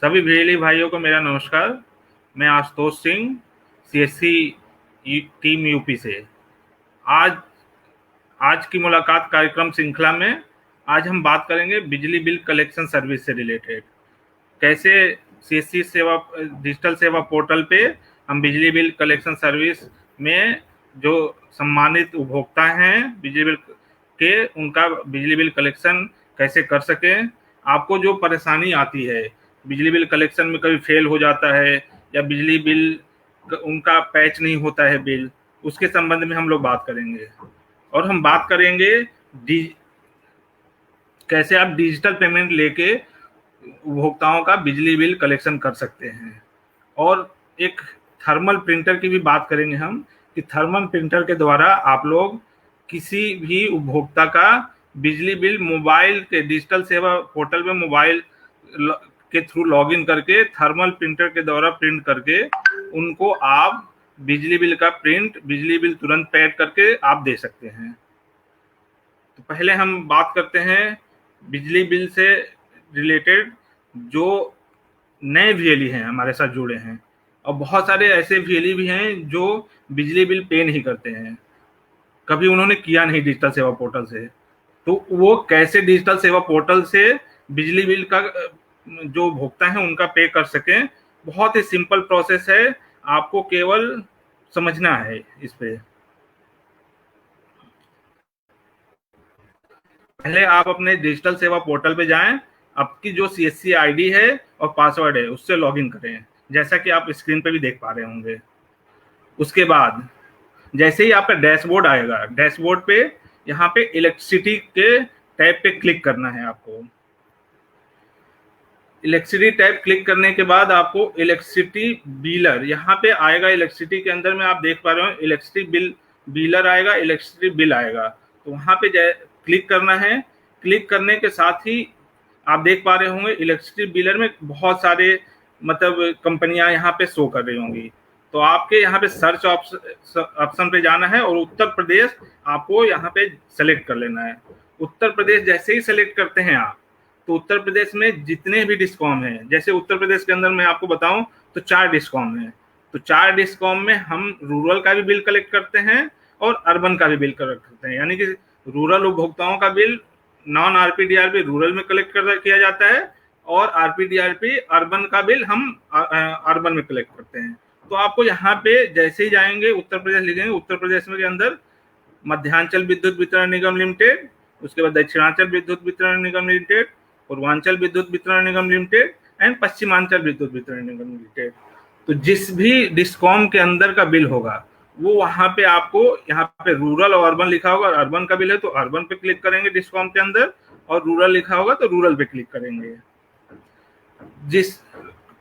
सभी बिजली भाइयों को मेरा नमस्कार। मैं Ashutosh Singh, CSC team UP से। आज आज की मुलाकात कार्यक्रम श्रृंखला में आज हम बात करेंगे बिजली बिल कलेक्शन सर्विस से रिलेटेड। कैसे सीएससी सेवा डिजिटल सेवा पोर्टल पे हम बिजली बिल कलेक्शन सर्विस में जो सम्मानित उपभोक्ता हैं बिजली बिल के, उनका बिजली बिल कलेक्शन कैसे कर सकें। आपको जो परेशानी आती है बिजली बिल कलेक्शन में, कभी फेल हो जाता है या बिजली बिल उनका पैच नहीं होता है बिल, उसके संबंध में हम लोग बात करेंगे। और हम बात करेंगे कैसे आप डिजिटल पेमेंट लेके उपभोक्ताओं का बिजली बिल कलेक्शन कर सकते हैं। और एक थर्मल प्रिंटर की भी बात करेंगे हम, कि थर्मल प्रिंटर के द्वारा आप लोग किसी भी उपभोक्ता का बिजली बिल मोबाइल के डिजिटल सेवा पोर्टल में मोबाइल के थ्रू लॉगिन करके थर्मल प्रिंटर के द्वारा प्रिंट करके उनको आप बिजली बिल तुरंत पैड करके आप दे सकते हैं। तो पहले हम बात करते हैं बिजली बिल से रिलेटेड जो नए वीएलई हैं हमारे साथ जुड़े हैं, और बहुत सारे ऐसे वीएलई भी हैं जो बिजली बिल पे नहीं करते हैं, कभी उन्होंने किया नहीं डिजिटल सेवा पोर्टल से। तो वो कैसे डिजिटल सेवा पोर्टल से बिजली बिल का जो भुगतान है उनका पे कर सकें, बहुत ही सिंपल प्रोसेस है, आपको केवल समझना है इस पे। पहले आप अपने डिजिटल सेवा पोर्टल पे जाएं, आपकी जो सीएससी आईडी है और पासवर्ड है उससे लॉगिन करें, जैसा कि आप स्क्रीन पे भी देख पा रहे होंगे। उसके बाद जैसे ही आपका डैशबोर्ड आएगा, डैशबोर्ड पे यहाँ पे इलेक्ट्रिसिटी के टैब पे क्लिक करना है आपको। इलेक्ट्रिसिटी टैब क्लिक करने के बाद आपको इलेक्ट्रिसिटी बिलर यहाँ पे आएगा। इलेक्ट्रिसिटी के अंदर में आप देख पा रहे हो इलेक्ट्रिसिटी बिल बिलर आएगा, इलेक्ट्रिसिटी बिल आएगा, तो वहाँ पे क्लिक करना है। क्लिक करने के साथ ही आप देख पा रहे होंगे इलेक्ट्रिसिटी बिलर में बहुत सारे मतलब कंपनियां यहाँ पे शो कर रही होंगी। तो आपके यहाँ पे सर्च ऑप्शन पे जाना है और उत्तर प्रदेश आपको यहाँ पे सेलेक्ट कर लेना है। उत्तर प्रदेश जैसे ही सेलेक्ट करते हैं आप, तो उत्तर प्रदेश में जितने भी डिस्कॉम हैं, जैसे उत्तर प्रदेश के अंदर मैं आपको बताऊं तो 4 डिस्कॉम हैं। तो 4 डिस्कॉम में हम रूरल का भी बिल कलेक्ट करते हैं और अर्बन का भी बिल कलेक्ट करते हैं, यानी कि रूरल उपभोक्ताओं का बिल नॉन आरपीडीआरपी रूरल में कलेक्ट किया जाता है और आरपीडीआरपी अर्बन का बिल हम अर्बन में कलेक्ट करते हैं। तो आपको यहाँ पे जैसे ही जाएंगे उत्तर प्रदेश लिखेंगे, उत्तर प्रदेश में के अंदर मध्यांचल विद्युत वितरण निगम लिमिटेड, उसके बाद दक्षिणांचल विद्युत वितरण निगम लिमिटेड, पूर्वांचल विद्युत वितरण निगम लिमिटेड एंड पश्चिमांचल विद्युत वितरण निगम लिमिटेड। तो जिस भी डिस्कॉम के अंदर का बिल होगा वो वहां पे आपको यहाँ पे रूरल और अर्बन लिखा होगा, अर्बन का बिल है तो अर्बन पे क्लिक करेंगे डिस्कॉम के अंदर, और रूरल लिखा होगा तो रूरल पे क्लिक करेंगे। जिस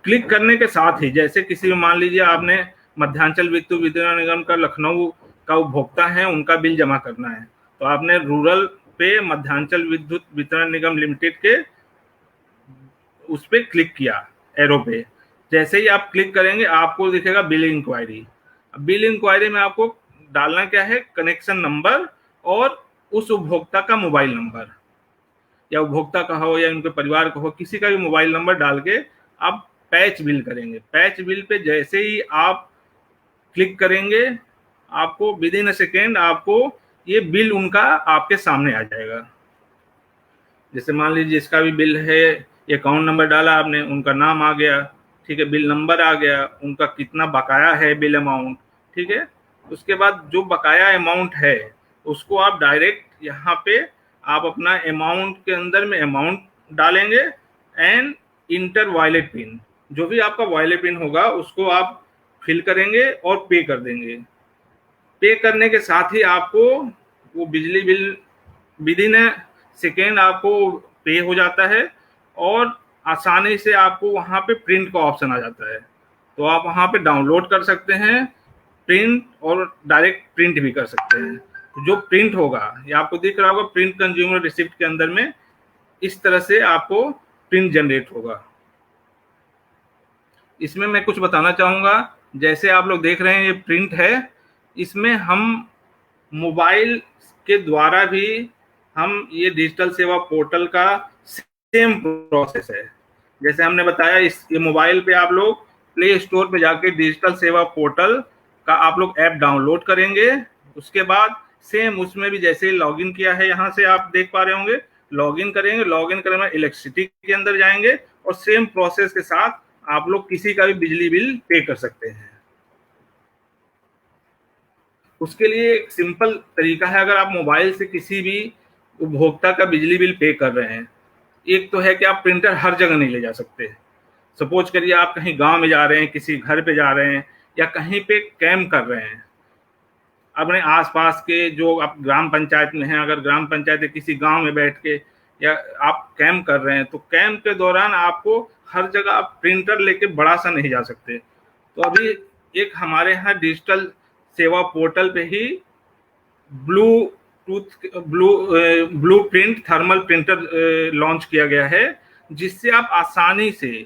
क्लिक करने के साथ ही जैसे किसी भी मान लीजिए आपने मध्यांचल विद्युत वितरण निगम का लखनऊ का उपभोक्ता है, उनका बिल जमा करना है, तो आपने रूरल पे मध्यांचल विद्युत वितरण निगम लिमिटेड के उस पर क्लिक किया एरो पे। जैसे ही आप क्लिक करेंगे आपको दिखेगा बिल इंक्वायरी। बिल इंक्वायरी में आपको डालना क्या है, कनेक्शन नंबर और उस उपभोक्ता का मोबाइल नंबर, या उपभोक्ता का हो या उनके परिवार का हो, किसी का भी मोबाइल नंबर डाल के आप पैच बिल करेंगे। पैच बिल पे जैसे ही आप क्लिक करेंगे आपको विद इन अ सेकेंड आपको ये बिल उनका आपके सामने आ जाएगा। जैसे मान लीजिए जिसका भी बिल है, अकाउंट नंबर डाला आपने, उनका नाम आ गया, ठीक है, बिल नंबर आ गया, उनका कितना बकाया है बिल अमाउंट, ठीक है। उसके बाद जो बकाया अमाउंट है उसको आप डायरेक्ट यहाँ पे आप अपना अमाउंट के अंदर में अमाउंट डालेंगे एंड इंटर वॉलेट पिन, जो भी आपका वॉलेट पिन होगा उसको आप फिल करेंगे और पे कर देंगे। पे करने के साथ ही आपको वो बिजली बिल विद इन सेकेंड आपको पे हो जाता है और आसानी से आपको वहाँ पे प्रिंट का ऑप्शन आ जाता है। तो आप वहाँ पे डाउनलोड कर सकते हैं प्रिंट और डायरेक्ट प्रिंट भी कर सकते हैं। तो जो प्रिंट होगा ये आपको दिख रहा होगा प्रिंट कंज्यूमर रिसिप्ट के अंदर में, इस तरह से आपको प्रिंट जनरेट होगा। इसमें मैं कुछ बताना चाहूँगा, जैसे आप लोग देख रहे हैं ये प्रिंट है, इसमें हम मोबाइल के द्वारा भी हम ये डिजिटल सेवा पोर्टल का सेम प्रोसेस है। जैसे हमने बताया, इस ये मोबाइल पे आप लोग प्ले स्टोर पे जाके डिजिटल सेवा पोर्टल का आप लोग ऐप डाउनलोड करेंगे। उसके बाद सेम उसमें भी जैसे लॉगिन किया है, यहाँ से आप देख पा रहे होंगे, लॉगिन करेंगे, लॉगिन करने में इलेक्ट्रिसिटी के अंदर जाएंगे और सेम प्रोसेस के साथ आप लोग किसी का भी बिजली बिल पे कर सकते हैं। उसके लिए एक सिंपल तरीका है, अगर आप मोबाइल से किसी भी उपभोक्ता का बिजली बिल पे कर रहे हैं, एक तो है कि आप प्रिंटर हर जगह नहीं ले जा सकते। सपोज करिए आप कहीं गांव में जा रहे हैं, किसी घर पे जा रहे हैं, या कहीं पे कैंप कर रहे हैं, अपने आसपास के जो आप ग्राम पंचायत में हैं, अगर ग्राम पंचायत के किसी गांव में बैठ के या आप कैंप कर रहे हैं, तो कैंप के दौरान आपको हर जगह आप प्रिंटर लेके बड़ा सा नहीं जा सकते। तो अभी एक हमारे यहाँ डिजिटल सेवा पोर्टल पे ही blue blue print thermal printer launch किया गया है, जिससे आप आसानी से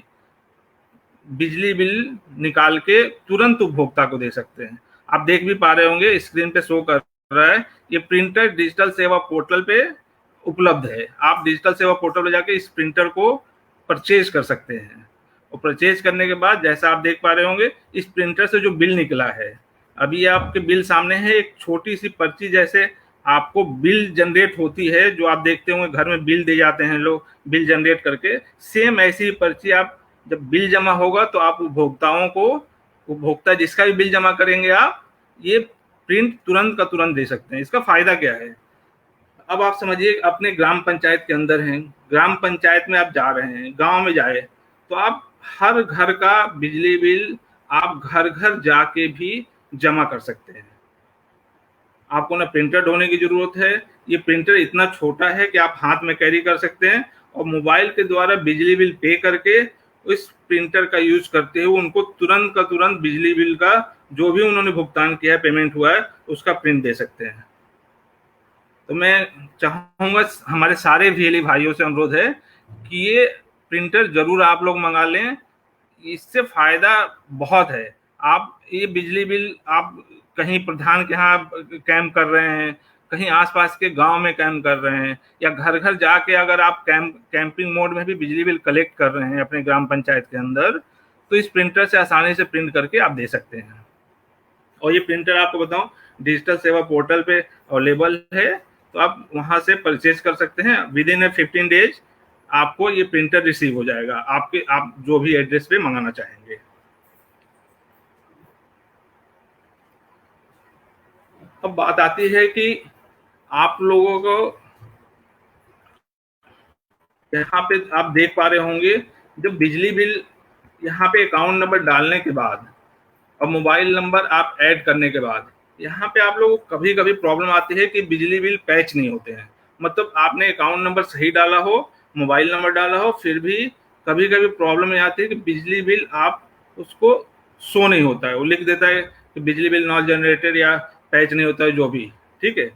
बिजली बिल निकाल के तुरंत उपभोक्ता को दे सकते हैं। आप देख भी पा रहे होंगे, स्क्रीन पे शो कर रहा है, ये प्रिंटर डिजिटल सेवा पोर्टल पे उपलब्ध है। आप डिजिटल सेवा पोर्टल पे जाके इस प्रिंटर को परचेज कर सकते हैं, और परचेज करने के बाद जैसा आप देख पा रहे होंगे, इस प्रिंटर से जो बिल निकला है, अभी आपके बिल सामने है, एक छोटी सी पर्ची जैसे आपको बिल जनरेट होती है, जो आप देखते होंगे घर में बिल दे जाते हैं लोग बिल जनरेट करके, सेम ऐसी पर्ची आप जब बिल जमा होगा तो आप उपभोक्ताओं को, उपभोक्ता जिसका भी बिल जमा करेंगे आप, ये प्रिंट तुरंत का तुरंत दे सकते हैं। इसका फायदा क्या है, अब आप समझिए अपने ग्राम पंचायत के अंदर हैं, ग्राम पंचायत में आप जा रहे हैं, गांव में जाए, तो आप हर घर का बिजली बिल आप घर घर जाके भी जमा कर सकते हैं। आपको ना प्रिंटर ढोने की जरूरत है, ये प्रिंटर इतना छोटा है कि आप हाथ में कैरी कर सकते हैं, और मोबाइल के द्वारा बिजली बिल पे करके इस प्रिंटर का यूज करते हुए उनको तुरंत का तुरंत बिजली बिल का जो भी उन्होंने भुगतान किया है, पेमेंट हुआ है, उसका प्रिंट दे सकते हैं। तो मैं चाहूंगा हमारे सारे वीएलई भाइयों से अनुरोध है कि ये प्रिंटर जरूर आप लोग मंगा लें, इससे फायदा बहुत है। आप ये बिजली बिल आप कहीं प्रधान के यहाँ कैंप कर रहे हैं, कहीं आसपास के गांव में कैंप कर रहे हैं, या घर घर जाके अगर आप कैंपिंग मोड में भी बिजली बिल कलेक्ट कर रहे हैं अपने ग्राम पंचायत के अंदर, तो इस प्रिंटर से आसानी से प्रिंट करके आप दे सकते हैं। और ये प्रिंटर आपको बताऊं डिजिटल सेवा पोर्टल पे अवेलेबल है, तो आप वहां से परचेज कर सकते हैं। विद इन 15 डेज आपको ये प्रिंटर रिसीव हो जाएगा आपके, आप जो भी एड्रेस पे मंगाना चाहेंगे। अब बात आती है कि आप लोगों को यहाँ पे आप देख पा रहे होंगे, जब बिजली बिल यहाँ पे अकाउंट नंबर डालने के बाद और मोबाइल नंबर आप ऐड करने के बाद, यहाँ पे आप लोगों को कभी कभी प्रॉब्लम आती है कि बिजली बिल पैच नहीं होते हैं। मतलब आपने अकाउंट नंबर सही डाला हो, मोबाइल नंबर डाला हो, फिर भी कभी कभी प्रॉब्लम ये आती है कि बिजली बिल आप उसको शो नहीं होता है, वो लिख देता है कि बिजली बिल नॉट जनरेटेड या पैच नहीं होता है, जो भी, ठीक है।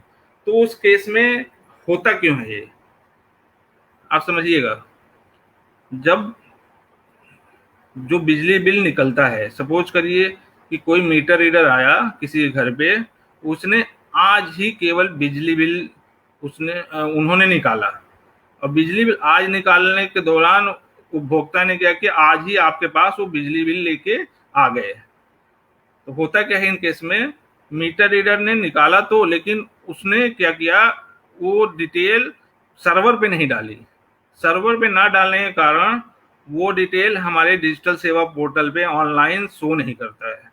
तो उस केस में होता क्यों है ये, आप समझिएगा। जब जो बिजली बिल निकलता है, सपोज करिए कि कोई मीटर रीडर आया किसी घर पे, उसने आज ही केवल बिजली बिल उन्होंने निकाला, और बिजली बिल आज निकालने के दौरान उपभोक्ता ने क्या किया, आज ही आपके पास वो बिजली बिल लेके आ गए। तो होता क्या है इन केस में, मीटर रीडर ने निकाला तो, लेकिन उसने क्या किया, वो डिटेल सर्वर पे नहीं डाली। सर्वर पे ना डालने के कारण वो डिटेल हमारे डिजिटल सेवा पोर्टल पे ऑनलाइन शो नहीं करता है।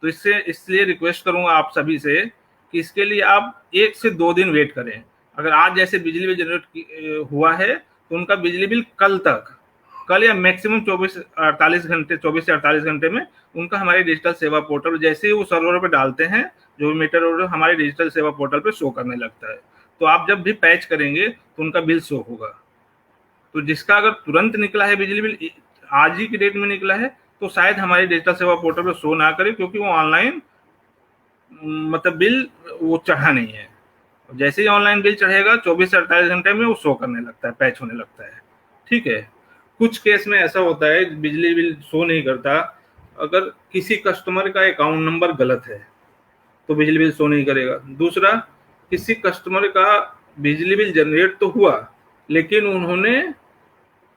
तो इसलिए रिक्वेस्ट करूंगा आप सभी से कि इसके लिए आप 1 से 2 दिन वेट करें। अगर आज जैसे बिजली बिल जनरेट हुआ है, तो उनका बिजली बिल कल या मैक्सिमम 24 से 48 घंटे में उनका हमारे डिजिटल सेवा पोर्टल, जैसे ही वो सर्वर पे डालते हैं, जो भी मीटर ऑर्डर हमारे डिजिटल सेवा पोर्टल पे शो करने लगता है। तो आप जब भी पैच करेंगे तो उनका बिल शो होगा। तो जिसका अगर तुरंत निकला है बिजली बिल, आज ही की डेट में निकला है, तो शायद हमारे डिजिटल सेवा पोर्टल पे शो ना करे, क्योंकि वो ऑनलाइन मतलब बिल वो चढ़ा नहीं है। जैसे ही ऑनलाइन बिल चढ़ेगा 24 से 48 घंटे में वो शो करने लगता है, पैच होने लगता है, ठीक है। कुछ केस में ऐसा होता है बिजली बिल शो नहीं करता, अगर किसी कस्टमर का अकाउंट नंबर गलत है तो बिजली बिल शो नहीं करेगा। दूसरा, किसी कस्टमर का बिजली बिल जनरेट तो हुआ, लेकिन उन्होंने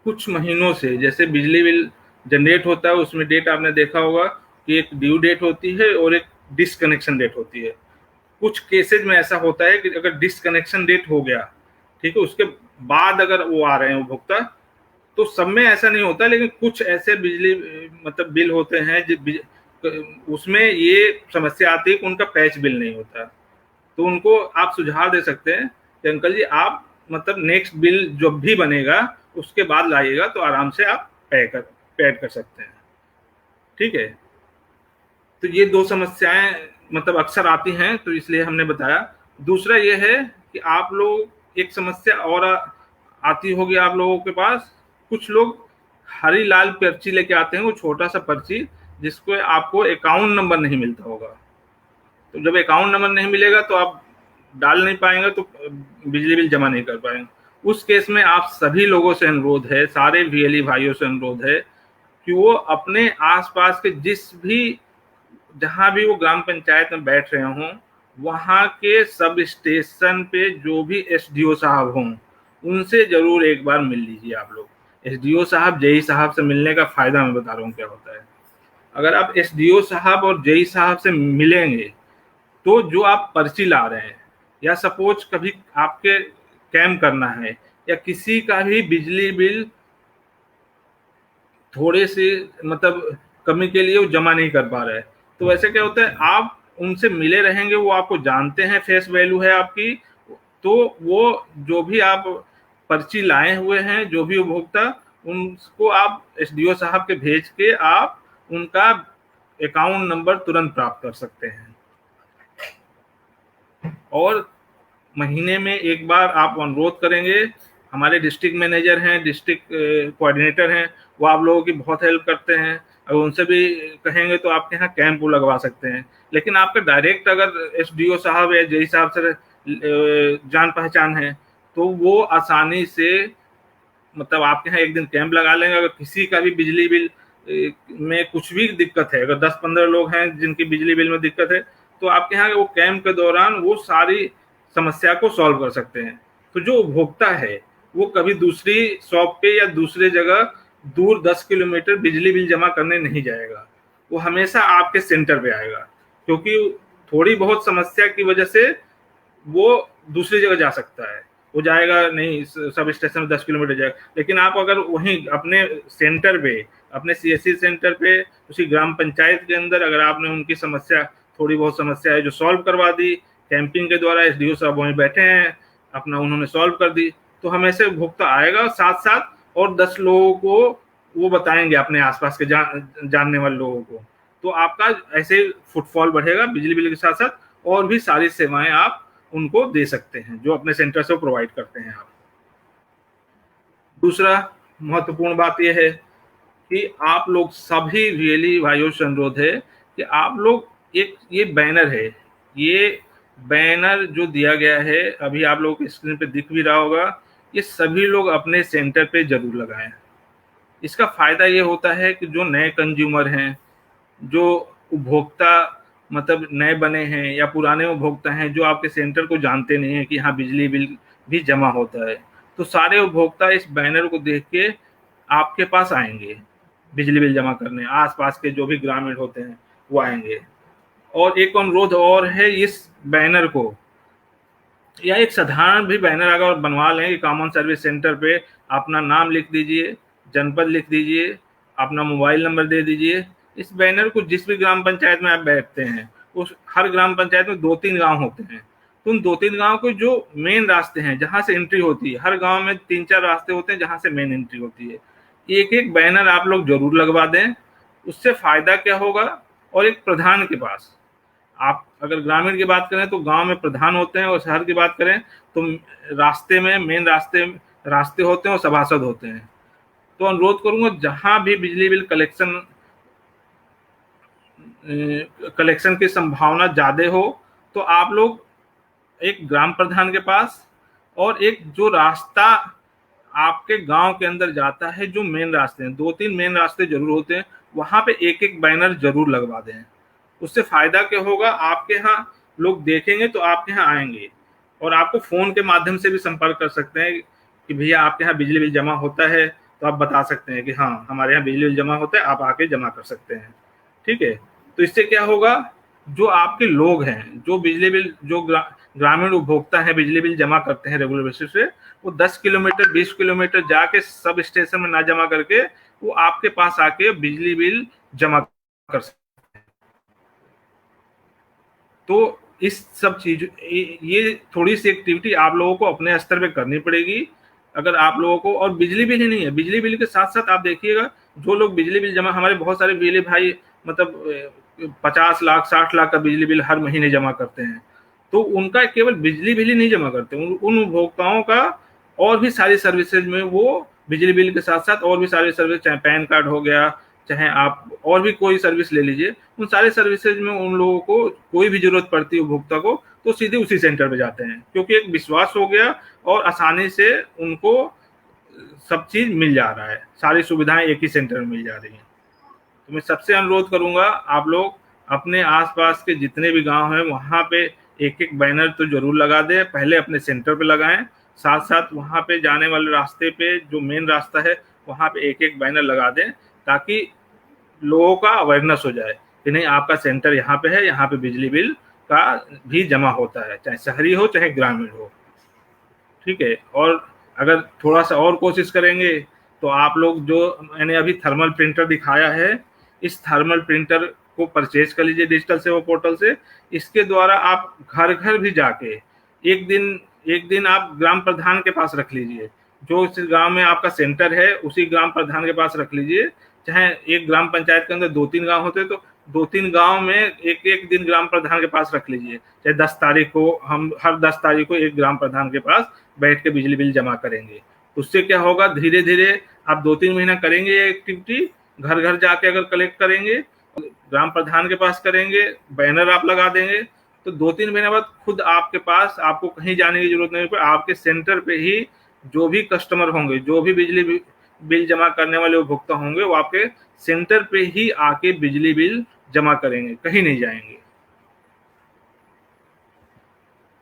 कुछ महीनों से, जैसे बिजली बिल जनरेट होता है उसमें डेट आपने देखा होगा कि एक ड्यू डेट होती है और एक डिसकनेक्शन डेट होती है। कुछ केसेज में ऐसा होता है कि अगर डिसकनेक्शन डेट हो गया, ठीक है, उसके बाद अगर वो आ रहे हैं उपभोक्ता, तो सब में ऐसा नहीं होता, लेकिन कुछ ऐसे बिजली मतलब बिल होते हैं उसमें ये समस्या आती है कि उनका पैच बिल नहीं होता। तो उनको आप सुझाव दे सकते हैं कि अंकल जी आप मतलब नेक्स्ट बिल जब भी बनेगा उसके बाद लाइएगा, तो आराम से आप पे कर सकते हैं। ठीक है, तो ये दो समस्याएं मतलब अक्सर आती हैं, तो इसलिए हमने बताया। दूसरा ये है कि आप लोग एक समस्या और आती होगी आप लोगों के पास, कुछ लोग हरी लाल पर्ची लेके आते हैं, वो छोटा सा पर्ची जिसको आपको अकाउंट नंबर नहीं मिलता होगा। तो जब अकाउंट नंबर नहीं मिलेगा तो आप डाल नहीं पाएंगे, तो बिजली बिल जमा नहीं कर पाएंगे। उस केस में आप सभी लोगों से अनुरोध है, सारे वीएलई भाइयों से अनुरोध है कि वो अपने आसपास के जिस भी जहां भी वो ग्राम पंचायत में बैठ रहे हों, वहां के सब स्टेशन पे जो भी एसडीओ साहब हों, उनसे जरूर एक बार मिल लीजिए आप लोग। एसडीओ साहब जेई साहब से मिलने का फायदा मैं बता रहा हूँ क्या होता है। अगर आप एसडीओ साहब और जेई साहब से मिलेंगे तो जो आप पर्ची ला रहे हैं, या सपोज कभी आपके कैम्प करना है, या किसी का भी बिजली बिल थोड़े से मतलब कमी के लिए वो जमा नहीं कर पा रहा है, तो वैसे क्या होता है, आप उनसे मिले रहेंगे, वो आपको जानते हैं, फेस वैल्यू है आपकी, तो वो जो भी आप पर्ची लाए हुए हैं, जो भी उपभोक्ता, उनको आप एसडीओ साहब के भेज के आप उनका अकाउंट नंबर तुरंत प्राप्त कर सकते हैं। और महीने में एक बार आप अनुरोध करेंगे, हमारे डिस्ट्रिक्ट मैनेजर हैं, डिस्ट्रिक्ट कोऑर्डिनेटर हैं, वो आप लोगों की बहुत हेल्प करते हैं। अगर उनसे भी कहेंगे तो आपके यहाँ कैंप लगवा सकते हैं। लेकिन आपका डायरेक्ट अगर एसडीओ साहब या जेई साहब से जान पहचान है, तो वो आसानी से मतलब आपके यहाँ एक दिन कैंप लगा लेंगे। अगर किसी का भी बिजली बिल में कुछ भी दिक्कत है, अगर 10-15 लोग हैं जिनकी बिजली बिल में दिक्कत है, तो आपके यहाँ वो कैंप के दौरान वो सारी समस्या को सॉल्व कर सकते हैं। तो जो उपभोक्ता है वो कभी दूसरी शॉप पे या दूसरे जगह दूर 10 किलोमीटर बिजली बिल जमा करने नहीं जाएगा, वो हमेशा आपके सेंटर पे आएगा, क्योंकि थोड़ी बहुत समस्या की वजह से वो दूसरी जगह जा सकता है, वो जाएगा नहीं सब स्टेशन 10 किलोमीटर जाएगा। लेकिन आप अगर वहीं अपने सेंटर पे, अपने सीएससी सेंटर पे, उसी ग्राम पंचायत के अंदर अगर आपने उनकी समस्या, थोड़ी बहुत समस्या है जो सॉल्व करवा दी कैंपिंग के द्वारा, एसडीओ साहब वहीं बैठे हैं अपना, उन्होंने सॉल्व कर दी, तो हमेशा उपभोक्ता आएगा, साथ साथ और 10 लोगों को वो बताएंगे अपने आसपास के जानने वाले लोगों को। तो आपका ऐसे फुटफॉल बढ़ेगा, बिजली बिल के साथ साथ और भी सारी सेवाएं आप उनको दे सकते हैं जो अपने सेंटर से प्रोवाइड करते हैं आप। दूसरा महत्वपूर्ण बात यह है कि आप लोग सभी वीएलई भाइयों से अनुरोध है कि आप लोग एक ये बैनर है, ये बैनर जो दिया गया है अभी आप लोगों की स्क्रीन पे दिख भी रहा होगा, ये सभी लोग अपने सेंटर पे जरूर लगाएं। इसका फायदा ये होता है कि जो नए कंज्यूमर हैं, जो उपभोक्ता मतलब नए बने हैं या पुराने उपभोक्ता हैं जो आपके सेंटर को जानते नहीं है कि यहाँ बिजली बिल भी जमा होता है, तो सारे उपभोक्ता इस बैनर को देख के आपके पास आएंगे बिजली बिल जमा करने। आसपास के जो भी ग्रामीण होते हैं वो आएंगे। और एक अनुरोध और है, इस बैनर को या एक साधारण भी बैनर अगर बनवा लें कि कॉमन सर्विस सेंटर पे अपना नाम लिख दीजिए, जनपद लिख दीजिए, अपना मोबाइल नंबर दे दीजिए। इस बैनर को जिस भी ग्राम पंचायत में आप बैठते हैं, उस हर ग्राम पंचायत में 2-3 गांव होते हैं, तो उन 2-3 गांव के जो मेन रास्ते हैं जहां से एंट्री होती है, हर गांव में 3-4 रास्ते होते हैं जहां से मेन एंट्री होती है, एक एक बैनर आप लोग जरूर लगवा दें। उससे फायदा क्या होगा, और एक प्रधान के पास, आप अगर ग्रामीण की बात करें तो गांव में प्रधान होते हैं, और शहर की बात करें तो रास्ते में मेन रास्ते होते हैं और सभासद होते हैं। तो अनुरोध करूंगा जहां भी बिजली बिल कलेक्शन की संभावना ज्यादा हो, तो आप लोग एक ग्राम प्रधान के पास, और एक जो रास्ता आपके गांव के अंदर जाता है, जो मेन रास्ते हैं, 2-3 मेन रास्ते जरूर होते हैं, वहां पे एक एक बैनर जरूर लगवा दें। उससे फायदा क्या होगा, आपके यहाँ लोग देखेंगे तो आपके यहाँ आएंगे, और आपको फोन के माध्यम से भी संपर्क कर सकते हैं कि भैया आपके यहाँ बिजली बिल जमा होता है, तो आप बता सकते हैं कि हाँ हमारे यहाँ बिजली बिल जमा होता है, आप आके जमा कर सकते हैं। ठीक है, तो इससे क्या होगा, जो आपके लोग हैं जो बिजली बिल जो ग्रामीण उपभोक्ता हैं बिजली बिल जमा करते हैं रेगुलर बेसिस पे, वो 10 किलोमीटर 20 किलोमीटर जाके सब स्टेशन में ना जमा करके वो आपके पास आके बिजली बिल जमा कर सकते हैं। तो इस सब चीज ये थोड़ी सी एक्टिविटी आप लोगों को अपने स्तर पे करनी पड़ेगी। अगर आप लोगों को, और बिजली बिल ही नहीं है, बिजली बिल के साथ साथ आप देखिएगा जो लोग बिजली बिल जमा, हमारे बहुत सारे बिजली भाई मतलब 50 लाख 60 लाख का बिजली बिल हर महीने जमा करते हैं, तो उनका केवल बिजली बिल ही नहीं जमा करते, उन उपभोक्ताओं का और भी सारी सर्विसेज में वो बिजली बिल के साथ साथ और भी सारी सर्विस, चाहे पैन कार्ड हो गया, चाहे आप और भी कोई सर्विस ले लीजिए, उन सारे सर्विसेज में उन लोगों को कोई भी जरूरत पड़ती है उपभोक्ता को तो सीधे उसी सेंटर पे जाते हैं, क्योंकि एक विश्वास हो गया और आसानी से उनको सब चीज मिल जा रहा है, सारी सुविधाएं एक ही सेंटर में मिल जा रही हैं। तो मैं सबसे अनुरोध करूंगा आप लोग अपने आसपास के जितने भी गांव हैं वहां पे एक एक बैनर तो जरूर लगा दें, पहले अपने सेंटर पे लगाएं, साथ साथ वहां पे जाने वाले रास्ते पे जो मेन रास्ता है वहां पे एक एक बैनर लगा दें, ताकि लोगों का अवेयरनेस हो जाए कि नहीं आपका सेंटर यहाँ पे है, यहाँ पे बिजली बिल का भी जमा होता है, चाहे शहरी हो चाहे ग्रामीण हो। ठीक है, और अगर थोड़ा सा और कोशिश करेंगे तो आप लोग, जो मैंने अभी थर्मल प्रिंटर दिखाया है, इस थर्मल प्रिंटर को परचेज कर लीजिए डिजिटल सेवा पोर्टल से। इसके द्वारा आप घर घर भी जाके एक दिन आप ग्राम प्रधान के पास रख लीजिए, जो इस गांव में आपका सेंटर है उसी ग्राम प्रधान के पास रख लीजिए, चाहे एक ग्राम पंचायत के अंदर 2-3 गांव होते तो 2-3 गांव में एक एक दिन ग्राम प्रधान के पास रख लीजिए, चाहे 10 तारीख को हम हर 10 तारीख को एक ग्राम प्रधान के पास बैठ के बिजली बिल जमा करेंगे। उससे क्या होगा, धीरे धीरे आप 2-3 महीना करेंगे ये एक्टिविटी, घर घर जाके अगर कलेक्ट करेंगे, ग्राम प्रधान के पास करेंगे, बैनर आप लगा देंगे, तो 2-3 महीने बाद खुद आपके पास, आपको कहीं जाने की जरूरत नहीं पड़े, आपके सेंटर पे ही जो भी कस्टमर होंगे, जो भी बिजली बिल जमा करने वाले उपभोक्ता होंगे, वो आपके सेंटर पे ही आके बिजली बिल जमा करेंगे, कहीं नहीं जाएंगे।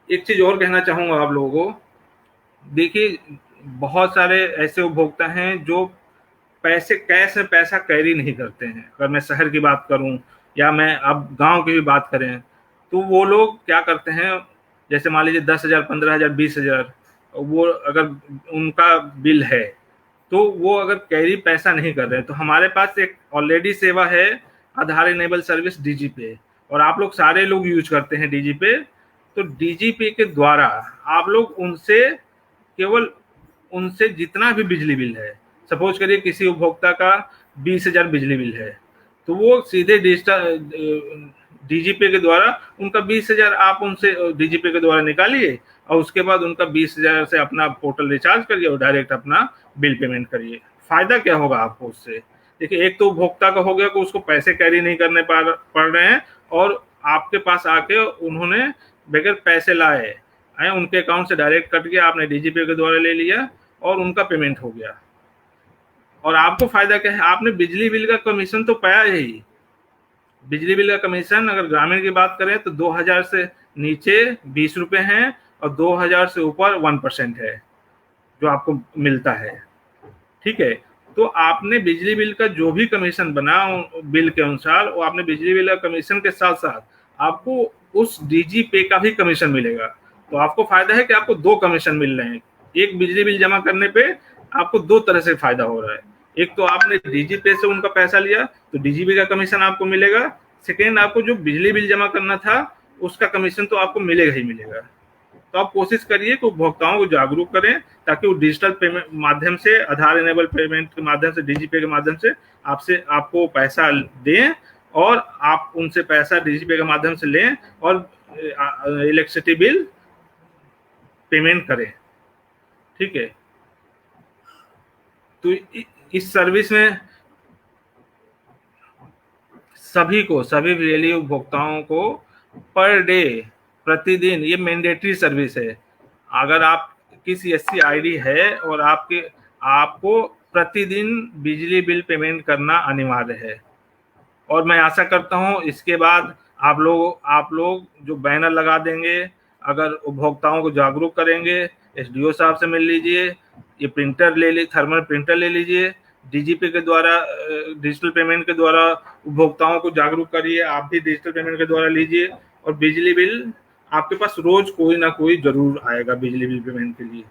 एक चीज और कहना चाहूंगा आप लोगों को, देखिए बहुत सारे ऐसे उपभोक्ता हैं जो कैश में पैसा कैरी नहीं करते हैं। अगर मैं शहर की बात करूं या मैं अब गांव की भी बात करें, तो वो लोग क्या करते हैं, जैसे मान लीजिए 10,000 15,000 20,000 वो अगर उनका बिल है, तो वो अगर कैरी पैसा नहीं कर रहे हैं, तो हमारे पास एक ऑलरेडी सेवा है आधार इनेबल सर्विस डीजीपे, और आप लोग सारे लोग यूज करते हैं डीजीपे। तो डीजीपे के द्वारा आप लोग उनसे जितना भी बिजली बिल है, सपोज करिए किसी उपभोक्ता का 20,000 बिजली बिल है, तो वो सीधे डिजिटल डीजीपे के द्वारा उनका 20,000 आप उनसे डीजीपे के द्वारा निकालिए, और उसके बाद उनका 20,000 से अपना पोर्टल रिचार्ज करिए और डायरेक्ट अपना बिल पेमेंट करिए। फायदा क्या होगा आपको उससे, देखिए एक तो उपभोक्ता का हो गया कि उसको पैसे कैरी नहीं करने पड़ रहे हैं, और आपके पास आके उन्होंने बगैर पैसे लाए उनके अकाउंट से डायरेक्ट कट गया, आपने डीजीपे के द्वारा ले लिया और उनका पेमेंट हो गया। और आपको फायदा क्या है, आपने बिजली बिल का कमीशन तो पाया ही। बिजली बिल का कमीशन अगर ग्रामीण की बात करें तो 2,000 से नीचे 20 रुपए हैं, और 2,000 से ऊपर 1% है जो आपको मिलता है। ठीक है, तो आपने बिजली बिल का जो भी कमीशन बना बिल के अनुसार, वो आपने बिजली बिल का कमीशन के साथ साथ आपको उस डीजी पे का भी कमीशन मिलेगा। तो आपको फायदा है कि आपको 2 कमीशन मिल रहे हैं। एक बिजली बिल जमा करने पे आपको 2 तरह से फायदा हो रहा है, एक तो आपने डीजी पे से उनका पैसा लिया तो डीजीपी का कमीशन आपको मिलेगा, सेकेंड आपको जो बिजली बिल जमा करना था उसका कमीशन तो आपको मिलेगा ही मिलेगा। तो आप कोशिश करिए कि उपभोक्ताओं को जागरूक करें, ताकि वो डिजिटल पेमेंट माध्यम से, आधार इनेबल पेमेंट के माध्यम से, डीजीपे के माध्यम से आपको पैसा दें, और आप उनसे पैसा डीजीपे के माध्यम से लें और इलेक्ट्रिसिटी बिल पेमेंट करें। ठीक है, तो इस सर्विस में सभी बिजली उपभोक्ताओं को पर डे, प्रतिदिन, ये मैंडेटरी सर्विस है। अगर आप किसी एससी आईडी है और आपको प्रतिदिन बिजली बिल पेमेंट करना अनिवार्य है। और मैं आशा करता हूं इसके बाद आप लोग जो बैनर लगा देंगे, अगर उपभोक्ताओं को जागरूक करेंगे, एसडीओ साहब से मिल लीजिए, ये प्रिंटर ले ली, थर्मल प्रिंटर ले लीजिए। डीजीपी के द्वारा डिजिटल पेमेंट के द्वारा उपभोक्ताओं को जागरूक करिए, आप भी डिजिटल पेमेंट के द्वारा लीजिए। और बिजली बिल आपके पास रोज कोई ना कोई जरूर आएगा बिजली बिल पेमेंट के लिए,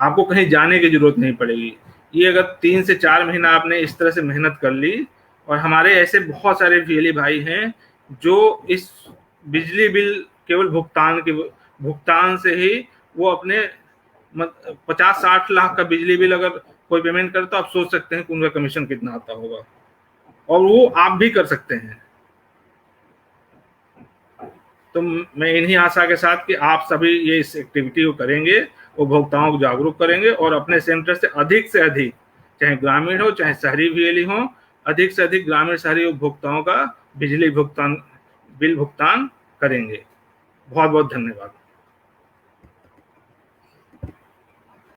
आपको कहीं जाने की जरूरत नहीं पड़ेगी। ये अगर 3 से 4 महीना आपने इस तरह से मेहनत कर ली, और हमारे ऐसे बहुत सारे VLE भाई हैं जो इस बिजली बिल केवल भुगतान से ही वो अपने 50-60 लाख का बिजली बिल अगर कोई पेमेंट करे तो आप सोच सकते हैं कि उनका कमीशन कितना आता होगा, और वो आप भी कर सकते हैं। तो मैं इन्हीं आशा के साथ कि आप सभी ये इस एक्टिविटी को करेंगे, उपभोक्ताओं को जागरूक करेंगे और अपने सेंटर से अधिक, चाहे ग्रामीण हो चाहे शहरी VLE हो, अधिक से अधिक ग्रामीण शहरी उपभोक्ताओं का बिजली बिल भुगतान करेंगे। बहुत बहुत धन्यवाद।